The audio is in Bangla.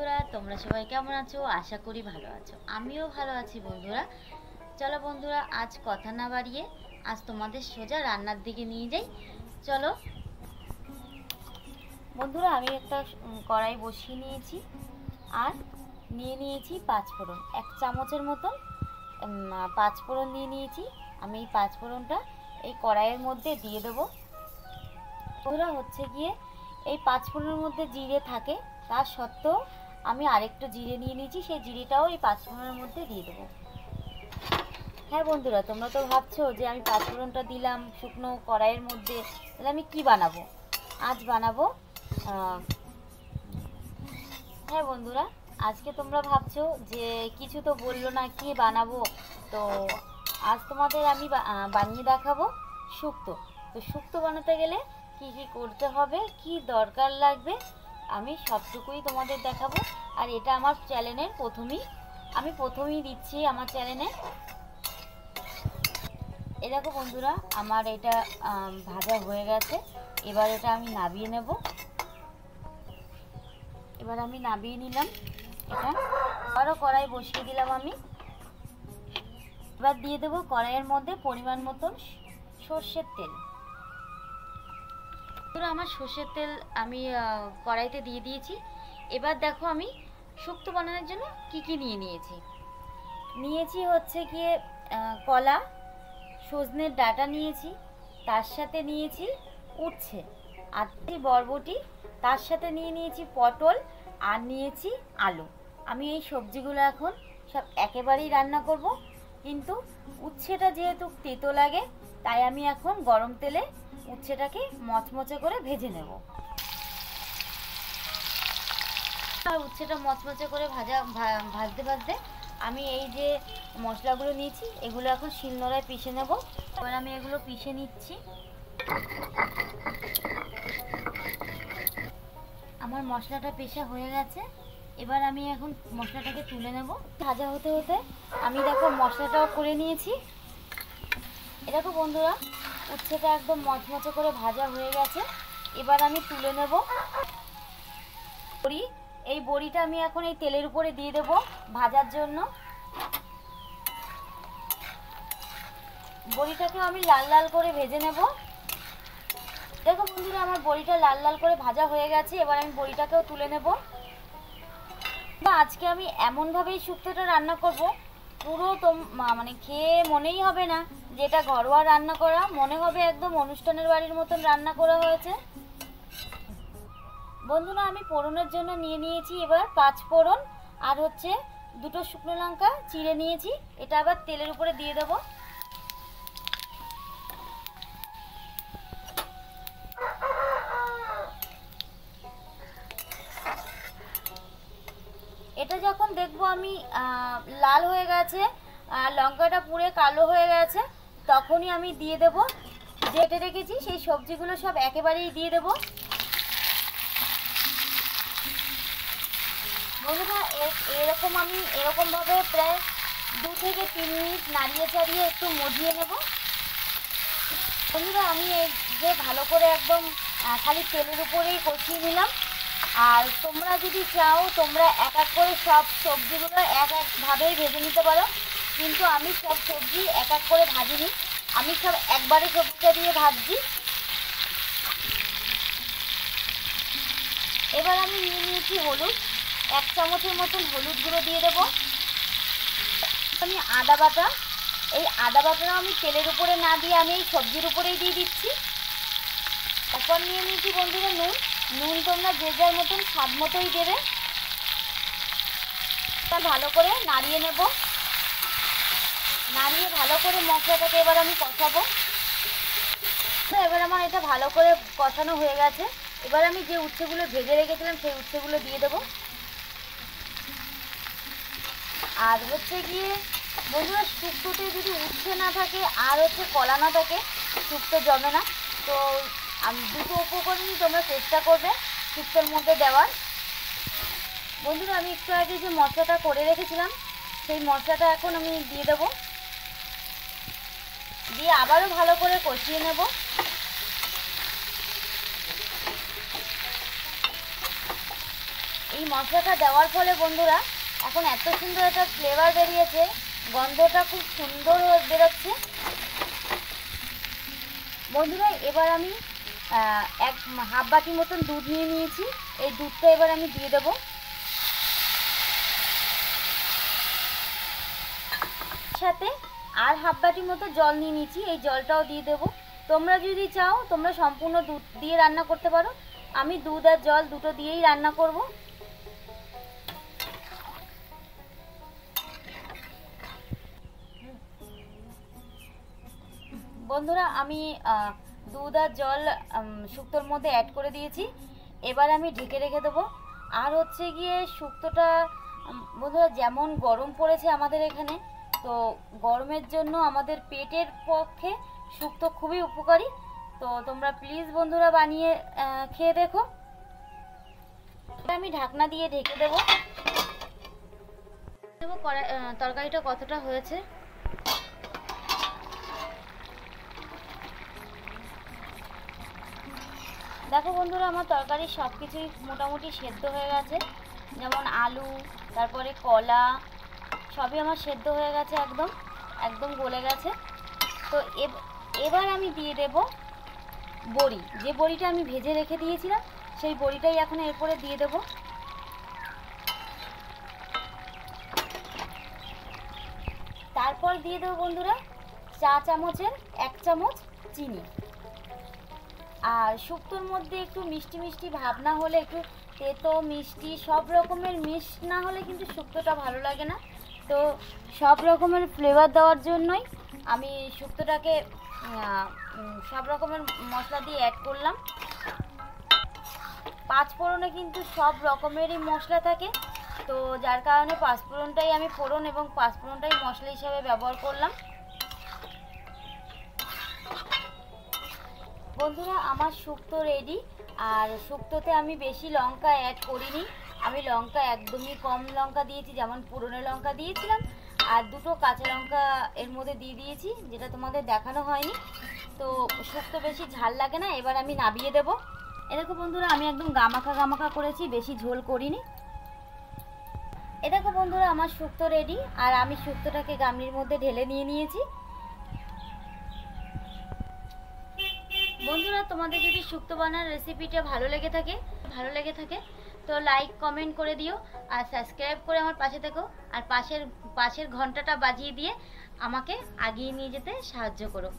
বন্ধুরা, তোমরা সবাই কেমন আছো? আশা করি ভালো আছো। আমিও ভালো আছি বন্ধুরা। চলো বন্ধুরা, আজ কথা না বাড়িয়ে আজ তোমাদের সোজা রান্নার দিকে নিয়ে যাই। চলো বন্ধুরা, আমি একটা কড়াই বসিয়ে নিয়েছি আর নিয়ে নিয়েছি পাঁচফোড়ন, 1 চামচের মতন পাঁচফোড়ন নিয়ে নিয়েছি। আমি এই পাঁচফোড়নটা এই কড়াইয়ের মধ্যে দিয়ে দেবো। বন্ধুরা, হচ্ছে গিয়ে এই পাঁচফোড়নের মধ্যে জিরে থাকে, তার সত্ত্বেও আমি আরেকটু জিরে নিয়ে নিয়েছি, সেই জিরেটাও এই পাঁচফোড়নের মধ্যে দিয়ে দেবো। হ্যাঁ বন্ধুরা, তোমরা তো ভাবছো যে আমি পাঁচফোড়নটা দিলাম শুকনো কড়াইয়ের মধ্যে, তাহলে আমি কি বানাবো? আজ বানাবো হ্যাঁ বন্ধুরা, আজকে তোমরা ভাবছো যে কিছু তো বললো না, কি বানাবো। তো আজ তোমাদের আমি বানিয়ে দেখাবো শুক্তো। তো শুক্তো বানাতে গেলে কি কি করতে হবে, কি দরকার লাগবে, আমি সবটুকুই তোমাদের দেখাবো। আর এটা আমার চ্যানেলের প্রথমেই দিচ্ছি আমার চ্যানেলে। এ দেখো বন্ধুরা, আমার এটা ভাজা হয়ে গেছে। এবার এটা আমি নাবিয়ে নেব। এবার আমি নাবিয়ে নিলাম। এটা আরও কড়াই বসিয়ে দিলাম আমি। এবার দিয়ে দেবো কড়াইয়ের মধ্যে পরিমাণ মতন সর্ষের তেল। পুরো আমার সর্ষের তেল আমি কড়াইতে দিয়ে দিয়েছি। এবার দেখো আমি শুক্তো বানানোর জন্য কি কি নিয়েছি হচ্ছে গিয়ে কলা, সজনের ডাঁটা নিয়েছি, তার সাথে নিয়েছি উচ্ছে আর বরবটি, তার সাথে নিয়েছি পটল আর নিয়েছি আলু। আমি এই সবজিগুলো এখন সব একেবারেই রান্না করব, কিন্তু উচ্ছেটা যেহেতু তেতো লাগে তাই আমি এখন গরম তেলে উচ্ছেটাকে মচমচে করে ভেজে নেব। আর উচ্ছেটা মচমচে করে ভাজতে ভাজতে আমি এই যে মশলাগুলো নিয়েছি এগুলো এখন শিলনোড়ায় পিষে নেব। এবার আমি এগুলো পিষে নিচ্ছি। আমার মশলাটা পেশা হয়ে গেছে। এবার আমি এখন মশলাটাকে তুলে নেব। ভাজা হতে হতে আমি দেখো মশলাটাও করে নিয়েছি। দেখো বন্ধুরা, উচ্ছেটা একদম মচমচে করে ভাজা হয়ে গেছে। এবার আমি তুলে নেব। এই বড়িটা আমি এখন এই তেলের উপরে দিয়ে দেব ভাজার জন্য। বড়িটাকে আমি লাল লাল করে ভেজে নেব। দেখো বন্ধুরা, আমার বড়িটা লাল লাল করে ভাজা হয়ে গেছে। এবার আমি বড়িটাকেও তুলে নেব। আজকে আমি এমনভাবেই শুক্তোটা রান্না করব, পুরো মানে খেয়ে মনেই হবে না যে এটা ঘরোয়া রান্না করা, মনে হবে একদম অনুষ্ঠানের বাড়ির মতন রান্না করা হয়েছে। বন্ধুরা, আমি ফোড়নের জন্য নিয়ে নিয়েছি এবার 5 ফোড়ন আর হচ্ছে 2টো শুকনো লঙ্কা চিড়ে নিয়েছি। এটা আবার তেলের উপরে দিয়ে দেব। এটা যখন দেখবো আমি লাল হয়ে গেছে, লঙ্কাটা পুড়ে কালো হয়ে গেছে, তখনই আমি দিয়ে দেব যেটা রেখেছি সেই সবজিগুলো সব একেবারেই দিয়ে দেব। বন্ধুরা, আমি এরকমভাবে প্রায় 2 থেকে 3 মিনিট নাড়িয়ে চাড়িয়ে একটু মজিয়ে নেব। বন্ধুরা, আমি এই যে ভালো করে একদম খালি তেলের উপরেই কষিয়ে নিলাম। আর তোমরা যদি চাও তোমরা এক এক করে সব সবজিগুলো এক একভাবেই ভেজে নিতে পারো, কিন্তু আমি সব সবজি এক এক করে ভাজিনি, আমি সব একবারে সবজিটা দিয়ে ভাজছি। এবার আমি নিয়ে নিয়েছি হলুদ, 1 চামচের মতন হলুদ গুঁড়ো দিয়ে দেবো। আমি আদা বাটা, এই আদা বাটাটাও আমি তেলের উপরে না দিয়ে আমি এই সবজির উপরেই দিয়ে দিচ্ছি। তারপর নিয়ে নিয়েছি বন্ধুরা নুন তোমরা যে যার মতন স্বাদ মতোই দেবে। ভালো করে নাড়িয়ে নেব। নাড়িয়ে ভালো করে মশলাটাকে এবার আমি কষাবো। এবার আমার এটা ভালো করে কষানো হয়ে গেছে। এবার আমি যে উচ্ছেগুলো ভেজে রেখেছিলাম সেই উচ্ছেগুলো দিয়ে দেবো। আর হচ্ছে গিয়ে বন্ধুরা, শুক্তোতে যদি উচ্ছে না থাকে আর হচ্ছে কলা না থাকে, শুক্তো জমে না। তো আমি 2টো উপকরণই তোমরা চেষ্টা করবে শুক্তোর মধ্যে দেওয়ার। বন্ধুরা, আমি একটু আগে যে মশলাটা করে রেখেছিলাম সেই মশলাটা এখন আমি দিয়ে দেবো। দিয়ে আবারও ভালো করে কষিয়ে নেব। এই এই মশলাটা দেওয়ার ফলে বন্ধুরা এখন এত সুন্দর একটা ফ্লেভার বেরিয়েছে, গন্ধটা খুব সুন্দর বেরোচ্ছে বন্ধুরা। এবার আমি হাফ বাটি মতন দুধ নিয়ে নিয়েছি, এই দুধটা এবার আমি দিয়ে দেবো। সাথে আর হাফ বাটি মতো জল নিয়ে নিয়েছি, এই জলটাও দিয়ে দেবো। তোমরা যদি চাও তোমরা সম্পূর্ণ দুধ দিয়ে রান্না করতে পারো, আমি দুধ আর জল দুটো দিয়েই রান্না করব। বন্ধুরা আমি দুধ আর জল শুক্তোর মধ্যে অ্যাড করে দিয়েছি, এবার আমি ঢেকে রেখে দেবো। আর হচ্ছে গিয়ে শুক্তোটা বন্ধুরা যেমন গরম পড়েছে আমাদের এখানে, তো গরমের জন্য আমাদের পেটের পক্ষে শুক্তো খুবই উপকারী। তো তোমরা প্লিজ বন্ধুরা বানিয়ে খেয়ে দেখো। আমি ঢাকনা দিয়ে ঢেকে দেবো। তরকারিটা কতটা হয়েছে দেখো বন্ধুরা, আমার তরকারি সব কিছুই মোটামুটি সেদ্ধ হয়ে গেছে, যেমন আলু, তারপরে কলা, সবই আমার সেদ্ধ হয়ে গেছে, একদম একদম গলে গেছে। তো এবার আমি দিয়ে দেব বড়ি, যে বড়িটা আমি ভেজে রেখে দিয়েছিলাম সেই বড়িটাই এখন এরপরে দিয়ে দেব। তারপর দিয়ে দেবো বন্ধুরা চা চামচের 1 চামচ চিনি। আর শুক্তোর মধ্যে একটু মিষ্টি মিষ্টি ভাব না হলে, একটু তেতো মিষ্টি সব রকমের মিশ না হলে কিন্তু শুক্তোটা ভালো লাগে না। তো সব রকমের ফ্লেভার দেওয়ার জন্যই আমি শুক্তোটাকে সব রকমের মশলা দিয়ে অ্যাড করলাম। 5 ফোড়নে কিন্তু সব রকমেরই মশলা থাকে, তো যার কারণে 5 ফোড়নটাই আমি ফোড়ন এবং 5 ফোড়নটাই মশলা হিসাবে ব্যবহার করলাম। বন্ধুরা আমার শুক্তো রেডি। আর শুক্তোতে আমি বেশি লঙ্কা অ্যাড করিনি, আমি লঙ্কা একদমই কম লঙ্কা দিয়েছি, যেমন পুরনো লঙ্কা দিয়েছিলাম, আর 2টো কাঁচা লঙ্কা এর মধ্যে দিয়ে দিয়েছি, যেটা তোমাদের দেখানো হয়নি। তো শুক্তো বেশি ঝাল লাগে না। এবার আমি নাবিয়ে দেব। দেখো বন্ধুরা আমি একদম গামাখা গামাখা করেছি, বেশি ঝোল করিনি। দেখো বন্ধুরা আমার শুক্তো রেডি, আর আমি শুক্তোটাকে গামলির মধ্যে ঢেলে নিয়েছি। বন্ধুরা তোমাদের যদি শুক্তো বানার রেসিপিটা ভালো লেগে থাকে তো লাইক কমেন্ট করে দিও, আর সাবস্ক্রাইব করে আমার পাশে থেকো, আর পাশের ঘন্টাটা বাজিয়ে দিয়ে আমাকে আগিয়ে নিয়ে যেতে সাহায্য করো।